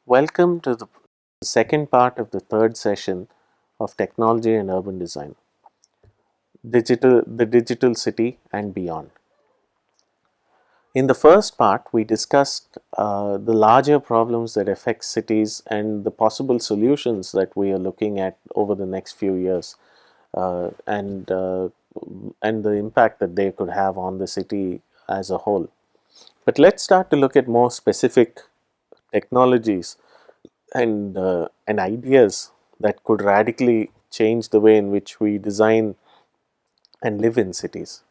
Welcome to the second part of the third session of Technology and Urban Design, the Digital City and Beyond. In the first part, we discussed the larger problems that affect cities and the possible solutions that we are looking at over the next few years, uh, and uh, and the impact that they could have on the city as a whole. But let's start to look at more specific technologies and ideas that could radically change the way in which we design and live in cities.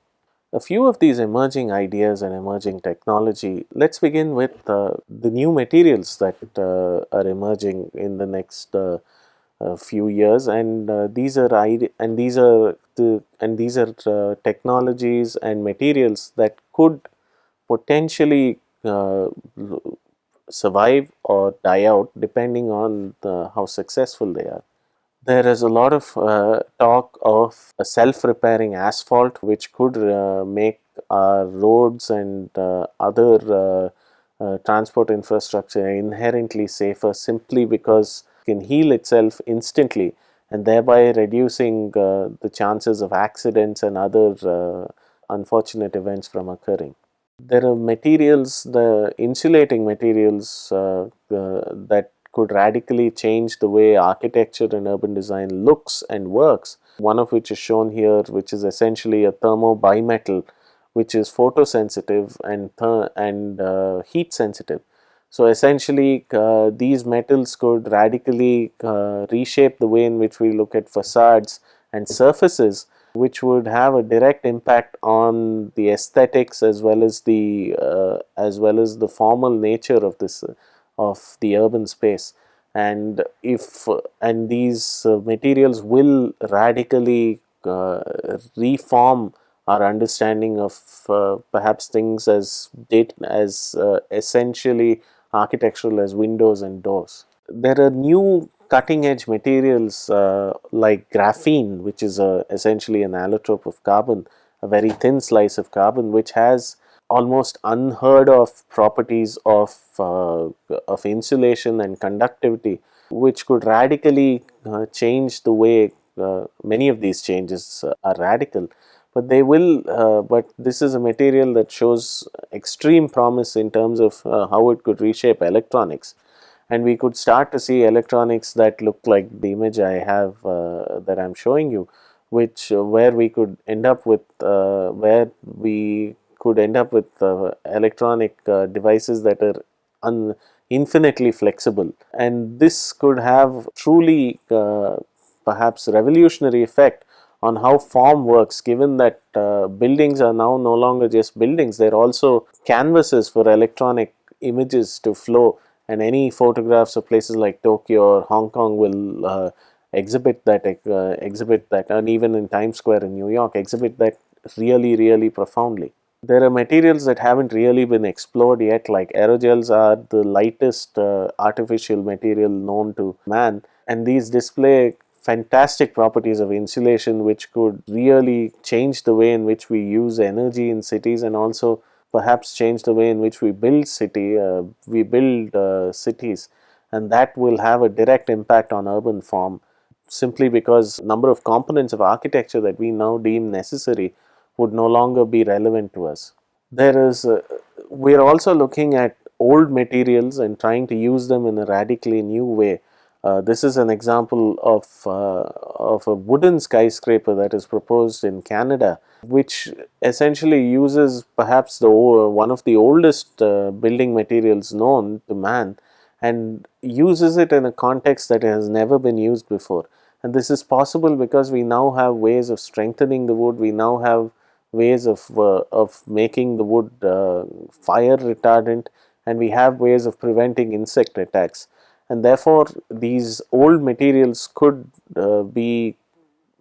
A few of these emerging ideas and emerging technology. Let's begin with the new materials that are emerging in the next few years, and these are technologies and materials that could potentially survive or die out depending on how successful they are. There is a lot of talk of a self-repairing asphalt, which could make our roads and other transport infrastructure inherently safer simply because it can heal itself instantly and thereby reducing the chances of accidents and other unfortunate events from occurring. There are materials, the insulating materials that could radically change the way architecture and urban design looks and works. One of which is shown here, which is essentially a thermo bimetal, which is photosensitive and heat sensitive. So essentially, these metals could radically reshape the way in which we look at facades and surfaces, which would have a direct impact on the aesthetics as well as the formal nature of this of the urban space. And if and these materials will radically reform our understanding of perhaps things as essentially architectural as windows and doors. There are new cutting edge materials like graphene, which is essentially an allotrope of carbon, a very thin slice of carbon, which has almost unheard of properties of insulation and conductivity, which could radically change the way many of these changes are radical. But they will. But this is a material that shows extreme promise in terms of how it could reshape electronics, and we could start to see electronics that look like the image I have that I'm showing you, which where we could end up with electronic devices that are infinitely flexible, and this could have truly perhaps revolutionary effect on how form works, given that buildings are now no longer just buildings, they're also canvases for electronic images to flow, and any photographs of places like Tokyo or Hong Kong will exhibit that, and even in Times Square in New York, exhibit that really profoundly. There are materials that haven't really been explored yet, like aerogels are the lightest artificial material known to man, and these display fantastic properties of insulation, which could really change the way in which we use energy in cities, and also perhaps change the way in which we build cities, and that will have a direct impact on urban form, simply because number of components of architecture that we now deem necessary would no longer be relevant to us. There is we are also looking at old materials and trying to use them in a radically new way. This is an example of a wooden skyscraper that is proposed in Canada, which essentially uses perhaps the one of the oldest building materials known to man, and uses it in a context that has never been used before. And this is possible because we now have ways of strengthening the wood. We now have ways of making the wood fire retardant, and we have ways of preventing insect attacks, and therefore these old materials could be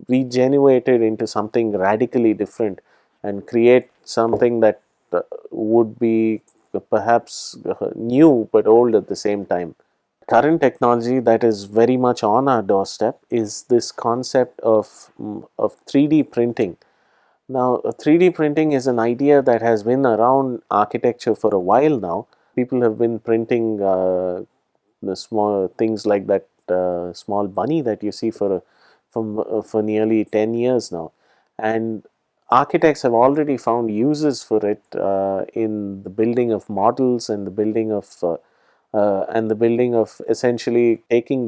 regenerated into something radically different and create something that would be perhaps new but old at the same time. Current technology that is very much on our doorstep is this concept of 3D printing. Now, 3D printing is an idea that has been around architecture for a while now. People have been printing the small things like that small bunny that you see for nearly 10 years now. And architects have already found uses for it in the building of models and the building of essentially taking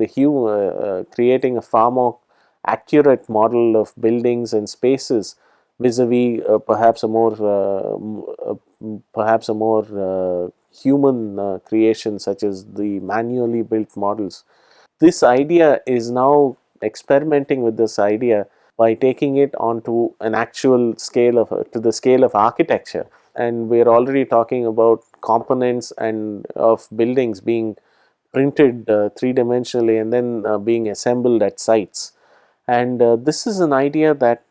creating a far more accurate model of buildings and spaces vis-a-vis perhaps a more human creation, such as the manually built models. This idea is now experimenting with this idea by taking it onto an actual scale to the scale of architecture. And we're already talking about components and of buildings being printed three-dimensionally and then being assembled at sites. And this is an idea that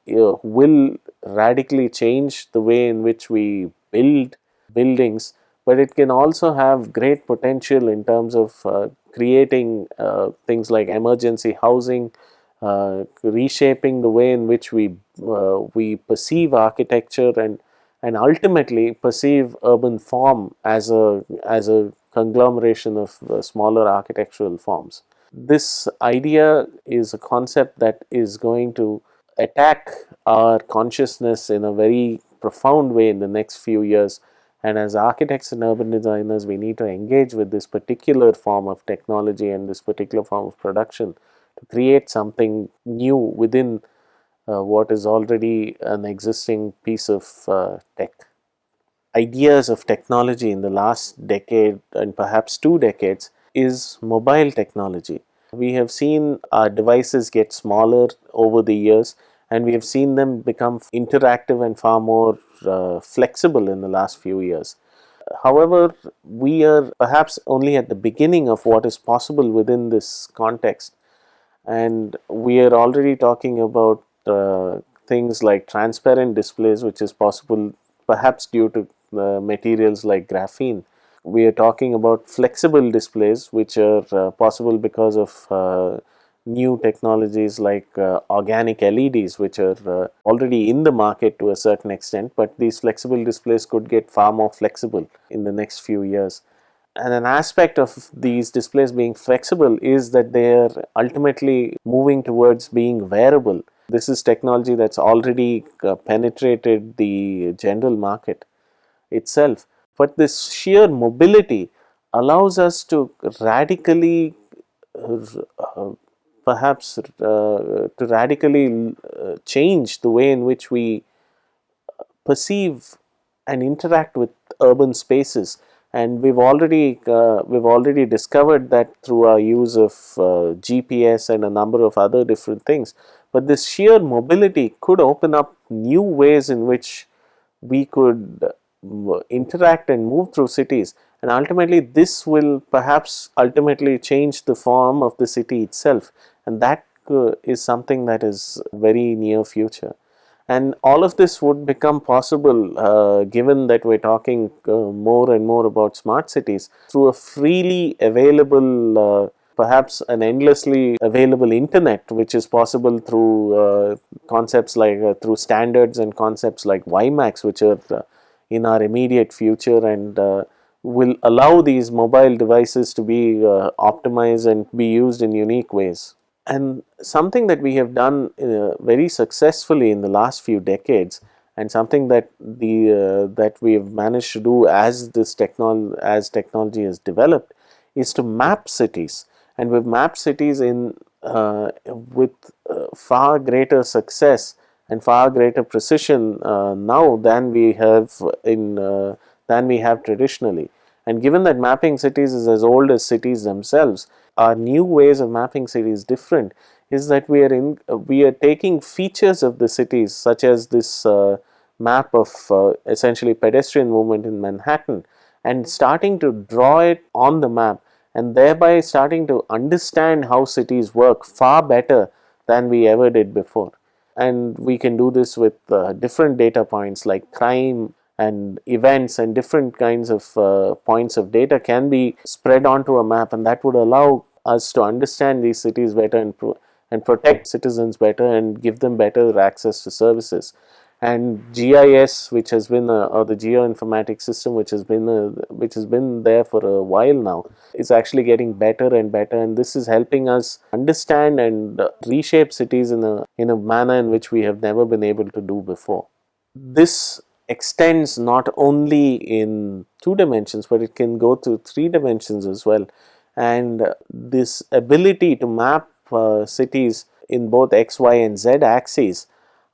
will radically change the way in which we build buildings, but it can also have great potential in terms of creating things like emergency housing, reshaping the way in which we perceive architecture, and ultimately perceive urban form as a conglomeration of smaller architectural forms. This idea is a concept that is going to attack our consciousness in a very profound way in the next few years. And as architects and urban designers, we need to engage with this particular form of technology and this particular form of production to create something new within what is already an existing piece of tech. Ideas of technology in the last decade and perhaps 2 decades is mobile technology. We have seen our devices get smaller over the years, and we have seen them become interactive and far more flexible in the last few years. However, we are perhaps only at the beginning of what is possible within this context, and we are already talking about things like transparent displays, which is possible perhaps due to materials like graphene. We are talking about flexible displays, which are possible because of new technologies like organic LEDs, which are already in the market to a certain extent, but these flexible displays could get far more flexible in the next few years. And an aspect of these displays being flexible is that they are ultimately moving towards being wearable. This is technology that's already penetrated the general market itself. But this sheer mobility allows us to radically, uh, perhaps, to radically change the way in which we perceive and interact with urban spaces. And we've already discovered that through our use of GPS and a number of other different things. But this sheer mobility could open up new ways in which we could interact and move through cities, and ultimately this will perhaps ultimately change the form of the city itself, and that is something that is very near future. And all of this would become possible given that we're talking more and more about smart cities through a freely available, perhaps an endlessly available internet, which is possible through concepts like through standards and concepts like WiMAX, which are in our immediate future, and will allow these mobile devices to be optimized and be used in unique ways. And something that we have done very successfully in the last few decades, and something that we have managed to do as technology has developed, is to map cities. And we've mapped cities in with far greater success and far greater precision now than we have traditionally. And given that mapping cities is as old as cities themselves, our new ways of mapping cities different is that we are taking features of the cities, such as this map of essentially pedestrian movement in Manhattan, and starting to draw it on the map, and thereby starting to understand how cities work far better than we ever did before. And we can do this with different data points like crime and events, and different kinds of points of data can be spread onto a map, and that would allow us to understand these cities better and protect citizens better and give them better access to services. and GIS, which has been or the geoinformatics system, which has been there for a while now, is actually getting better and better, and this is helping us understand and reshape cities in a manner in which we have never been able to do before. This extends not only in 2 dimensions, but it can go to 3 dimensions as well. And this ability to map cities in both x, y, and z axes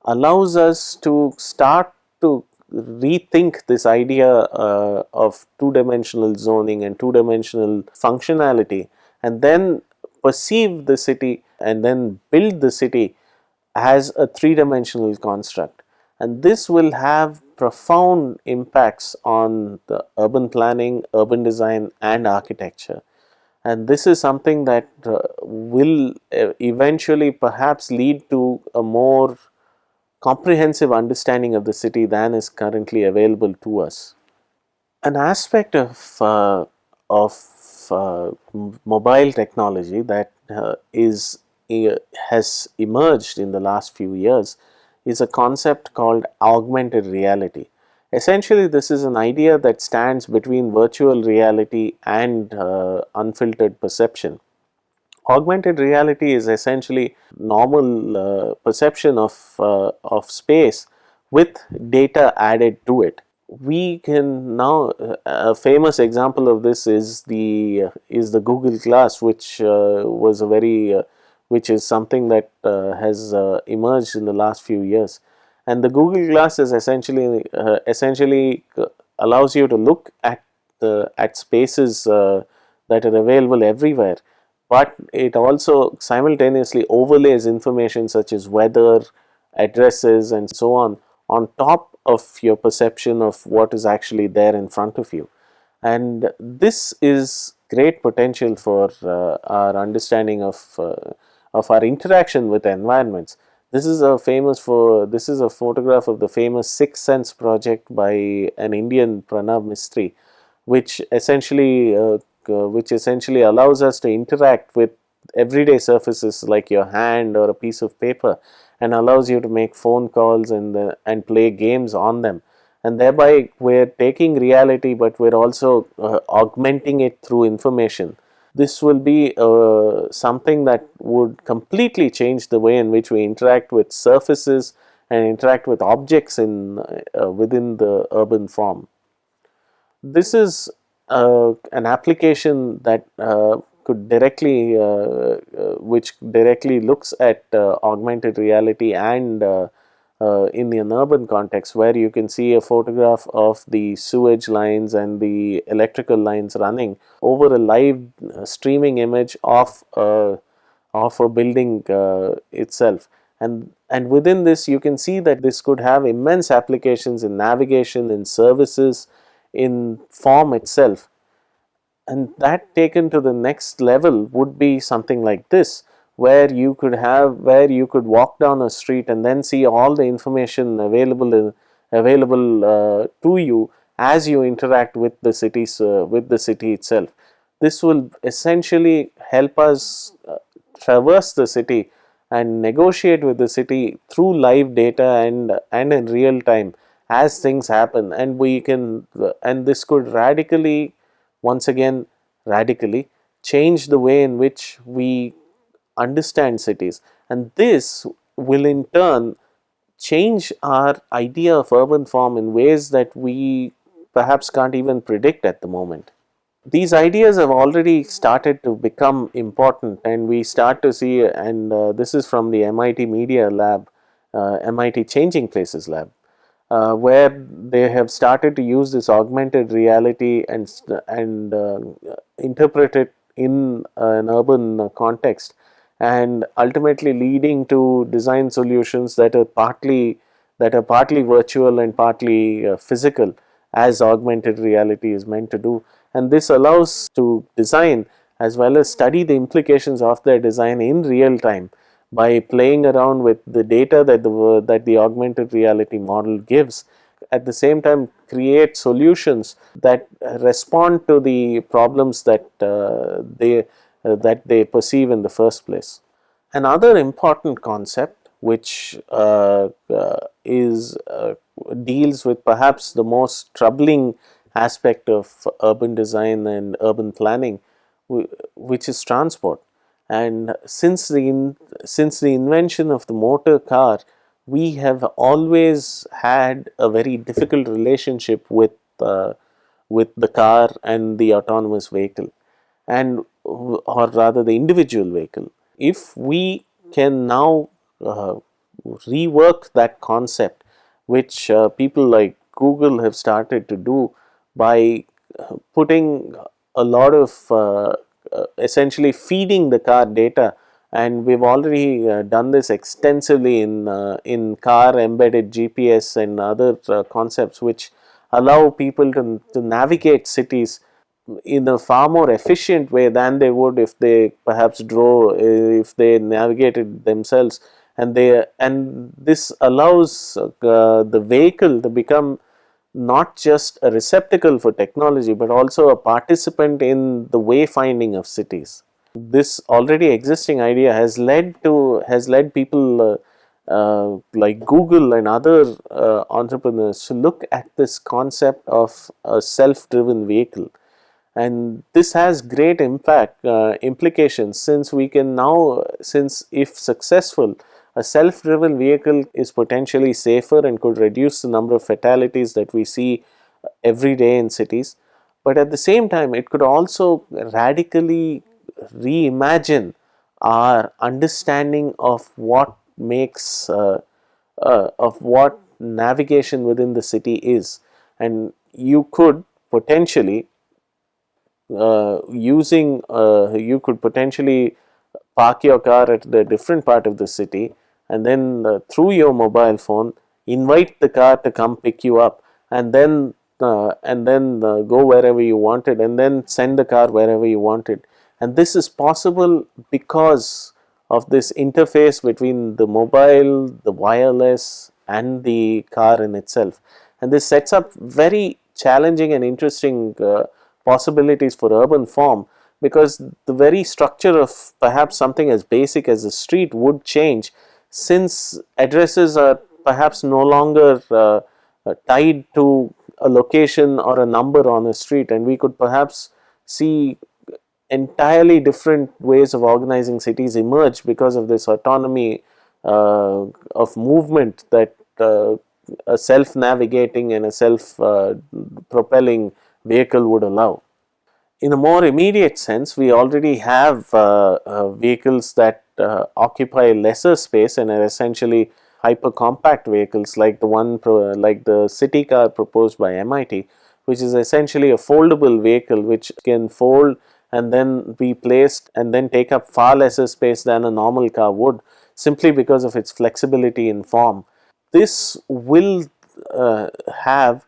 allows us to start to rethink this idea of 2 dimensional zoning and 2 dimensional functionality, and then perceive the city and then build the city as a 3 dimensional construct. And this will have profound impacts on the urban planning, urban design, and architecture. And this is something that will eventually perhaps lead to a more comprehensive understanding of the city than is currently available to us. An aspect of mobile technology that has emerged in the last few years is a concept called augmented reality. Essentially, this is an idea that stands between virtual reality and unfiltered perception. Augmented reality is essentially normal perception of space with data added to it. We can now a famous example of this is the Google Glass, which was a very which is something that has emerged in the last few years. And the Google Glass is essentially allows you to look at spaces that are available everywhere, but it also simultaneously overlays information such as weather, addresses, and so on top of your perception of what is actually there in front of you. And this is great potential for our understanding of our interaction with environments. This is a photograph of the famous Sixth Sense project by an Indian, Pranav Mistry, which essentially allows us to interact with everyday surfaces like your hand or a piece of paper, and allows you to make phone calls and play games on them. And thereby we're taking reality, but we're also augmenting it through information. This will be something that would completely change the way in which we interact with surfaces and interact with objects within the urban form. This is an application that which directly looks at augmented reality and in an urban context, where you can see a photograph of the sewage lines and the electrical lines running over a live streaming image of a building itself. And within this, you can see that this could have immense applications in navigation, in services, in form itself. And that taken to the next level would be something like this, where you could walk down a street and then see all the information available to you as you interact with the city itself. This will essentially help us traverse the city and negotiate with the city through live data and in real time as things happen. And this could radically change the way in which we understand cities, and this will in turn change our idea of urban form in ways that we perhaps can't even predict at the moment. These ideas have already started to become important, and we start to see, and this is from the MIT Media Lab, MIT Changing Places Lab, where they have started to use this augmented reality and interpret it in an urban context, and ultimately leading to design solutions that are partly virtual and partly physical, as augmented reality is meant to do. And this allows to design as well as study the implications of their design in real time by playing around with the data that the augmented reality model gives. At the same time, create solutions that respond to the problems that they perceive in the first place. Another important concept which is deals with perhaps the most troubling aspect of urban design and urban planning, which is transport. And since the invention of the motor car, we have always had a very difficult relationship with the car and the autonomous vehicle, and or rather the individual vehicle. If we can now rework that concept, which people like Google have started to do by putting a lot of essentially feeding the car data, and we've already done this extensively in car embedded GPS and other concepts which allow people to navigate cities in a far more efficient way than they would if they perhaps drove, if they navigated themselves. And this allows the vehicle to become not just a receptacle for technology, but also a participant in the wayfinding of cities. This already existing idea has led people like Google and other entrepreneurs to look at this concept of a self-driven vehicle. And this has great impact implications, since we can now, since if successful, a self-driven vehicle is potentially safer and could reduce the number of fatalities that we see every day in cities. But at the same time, it could also radically reimagine our understanding of what makes of what navigation within the city is. And you could potentially you could potentially park your car at the different part of the city, and then through your mobile phone invite the car to come pick you up, and then go wherever you wanted, and then send the car wherever you wanted. And this is possible because of this interface between the mobile, the wireless, and the car in itself. And this sets up very challenging and interesting possibilities for urban form, because the very structure of perhaps something as basic as a street would change, since addresses are perhaps no longer tied to a location or a number on a street, and we could perhaps see entirely different ways of organizing cities emerge because of this autonomy of movement that a self-navigating and a self-propelling vehicle would allow. In a more immediate sense, we already have vehicles that occupy lesser space and are essentially hyper compact vehicles, like like the city car proposed by MIT, which is essentially a foldable vehicle which can fold and then be placed and then take up far lesser space than a normal car would, simply because of its flexibility in form. This will have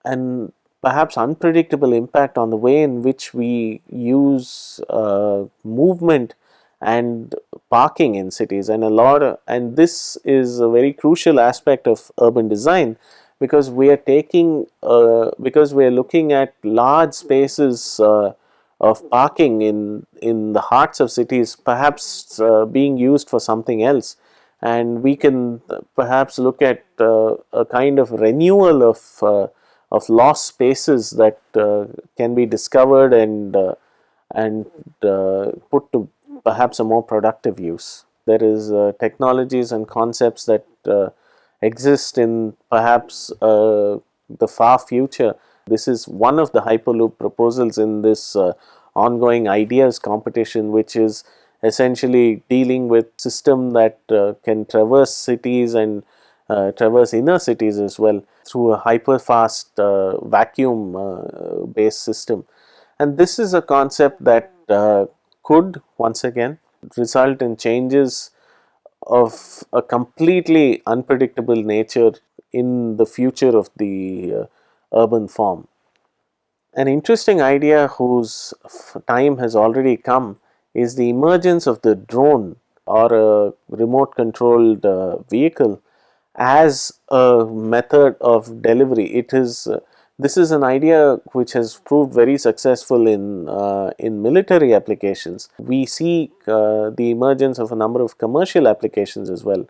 an perhaps unpredictable impact on the way in which we use movement and parking in cities, and and this is a very crucial aspect of urban design, because we are because we are looking at large spaces of parking in the hearts of cities, perhaps being used for something else. And we can perhaps look at a kind of renewal of lost spaces that can be discovered and put to perhaps a more productive use. There is technologies and concepts that exist in perhaps the far future. This is one of the Hyperloop proposals in this ongoing ideas competition, which is essentially dealing with system that can traverse cities and traverse inner cities as well through a hyper fast vacuum based system. And this is a concept that could once again result in changes of a completely unpredictable nature in the future of the urban form. An interesting idea whose time has already come is the emergence of the drone, or a remote controlled vehicle, as a method of delivery. This is an idea which has proved very successful in military applications. We see the emergence of a number of commercial applications as well.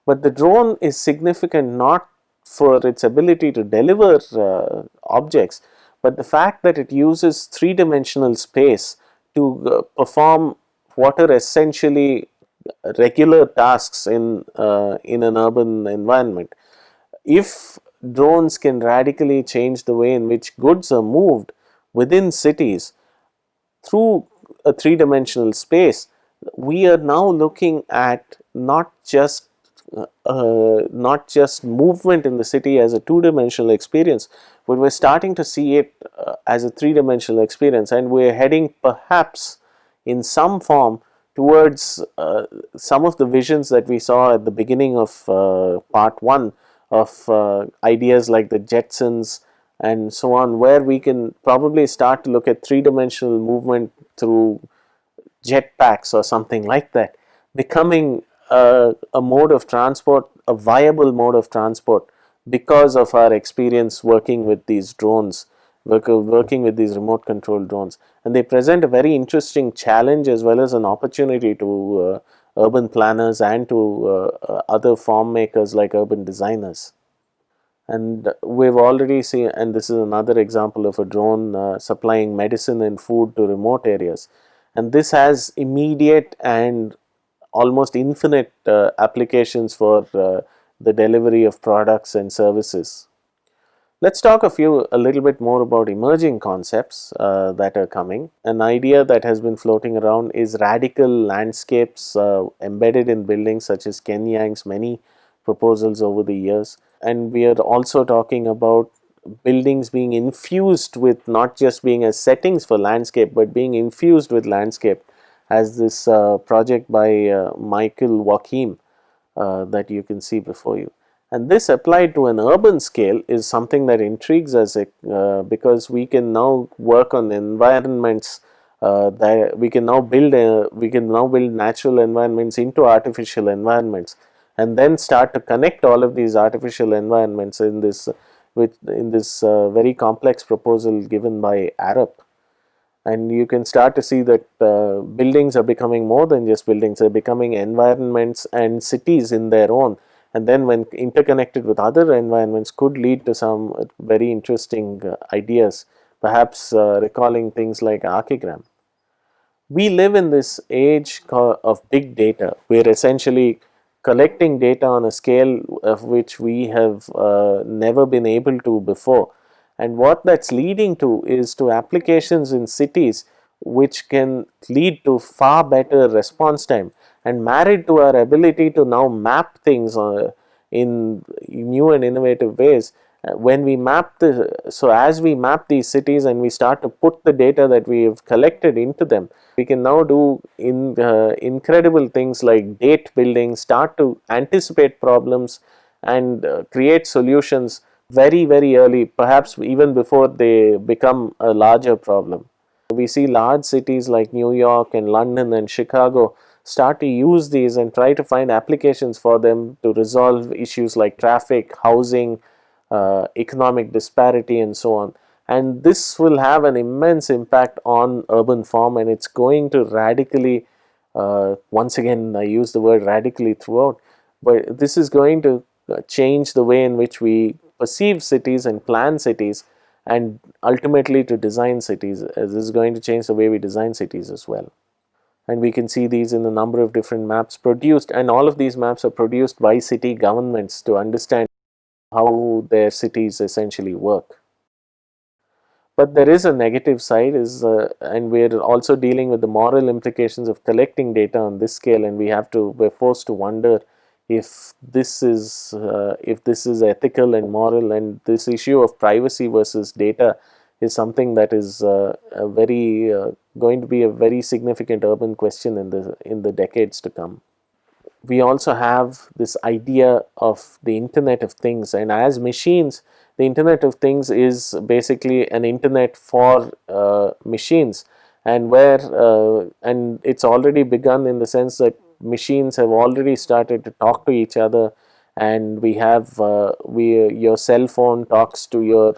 But the drone is significant not for its ability to deliver objects, but the fact that it uses three-dimensional space to perform what are essentially regular tasks in an urban environment. If drones can radically change the way in which goods are moved within cities through a three-dimensional space, we are now looking at not just movement in the city as a two-dimensional experience, but we're starting to see it as a three-dimensional experience, and we're heading perhaps in some form towards some of the visions that we saw at the beginning of part one of ideas like the Jetsons and so on, where we can probably start to look at three-dimensional movement through jetpacks or something like that, becoming a mode of transport, a viable mode of transport, because of our experience working with these drones, working with these remote control drones. And they present a very interesting challenge as well as an opportunity to urban planners and to other form makers like urban designers. And we've already seen, and this is another example of a drone supplying medicine and food to remote areas. And this has immediate and almost infinite applications for the delivery of products and services. Let's talk a little bit more about emerging concepts that are coming. An idea that has been floating around is radical landscapes embedded in buildings, such as Ken Yang's many proposals over the years. And we are also talking about buildings being infused with, not just being as settings for landscape, but being infused with landscape, as this project by Michael Joachim that you can see before you. And this applied to an urban scale is something that intrigues us because we can now work on environments that we can now build natural environments into artificial environments, and then start to connect all of these artificial environments in this very complex proposal given by Arup. And you can start to see that buildings are becoming more than just buildings, they're becoming environments and cities in their own. And then when interconnected with other environments, could lead to some very interesting ideas, perhaps recalling things like Archigram. We live in this age of big data. We're essentially collecting data on a scale of which we have never been able to before. And what that's leading to is to applications in cities which can lead to far better response time, and married to our ability to now map things in new and innovative ways. When we as we map these cities and we start to put the data that we have collected into them, we can now do incredible things like date building, start to anticipate problems and create solutions very, very early, perhaps even before they become a larger problem. We see large cities like New York and London and Chicago start to use these and try to find applications for them to resolve issues like traffic, housing, economic disparity, and so on. And this will have an immense impact on urban form, and it's going to radically, once again I use the word radically throughout, but this is going to change the way in which we perceive cities and plan cities, and ultimately to design cities. This is going to change the way we design cities as well. And we can see these in a number of different maps produced, and all of these maps are produced by city governments to understand how their cities essentially work. But there is a negative side, and we're also dealing with the moral implications of collecting data on this scale, and we're forced to wonder if this is ethical and moral, and this issue of privacy versus data is something that is going to be a very significant urban question in the decades to come. We also have this idea of the Internet of Things, and as machines, the Internet of Things is basically an internet for machines, and and it's already begun in the sense that machines have already started to talk to each other, and your cell phone talks to your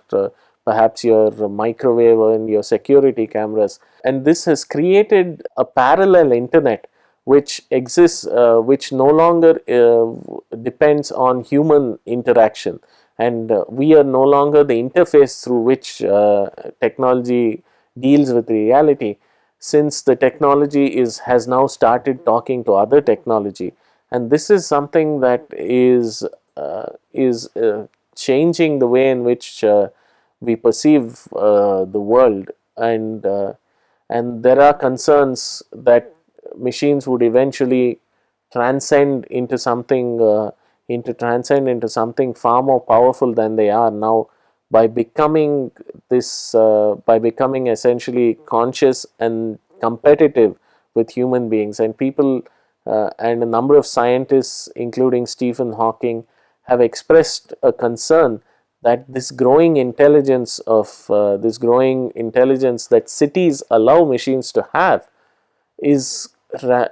perhaps your microwave and your security cameras, and this has created a parallel internet which exists, which no longer depends on human interaction, and we are no longer the interface through which technology deals with reality, since the technology has now started talking to other technology. And this is something that is changing the way in which we perceive the world. And there are concerns that machines would eventually transcend into something into something far more powerful than they are now, by becoming by becoming essentially conscious and competitive with human beings. And people and a number of scientists, including Stephen Hawking, have expressed a concern that this growing intelligence that cities allow machines to have is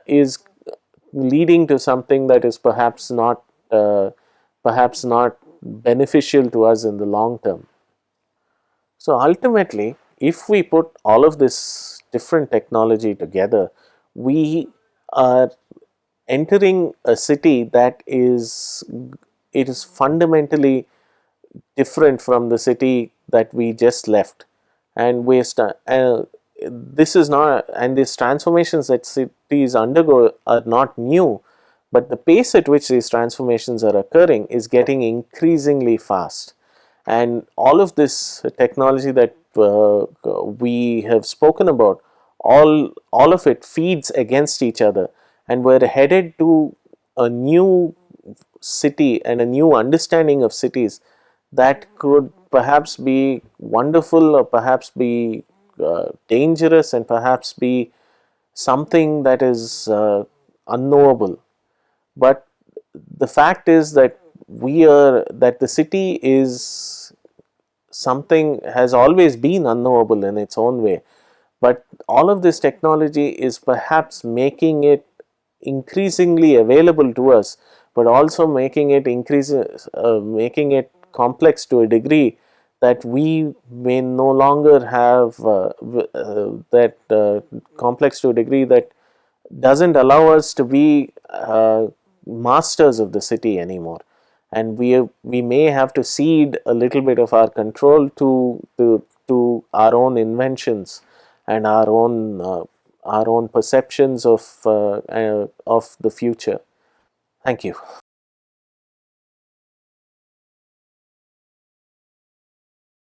is leading to something that is perhaps not beneficial to us in the long term. So ultimately, if we put all of this different technology together, we are entering a city that is fundamentally different from the city that we just left. And this is not, and these transformations that cities undergo are not new, but the pace at which these transformations are occurring is getting increasingly fast. And all of this technology that we have spoken about, all of it feeds against each other, and we're headed to a new city and a new understanding of cities that could perhaps be wonderful, or perhaps be dangerous, and perhaps be something that is unknowable. But the fact is that the city is something, has always been unknowable in its own way. But all of this technology is perhaps making it increasingly available to us, but also making it complex to a degree that we may no longer have that complex to a degree that doesn't allow us to be masters of the city anymore. And we may have to cede a little bit of our control to our own inventions and our own perceptions of the future. Thank you.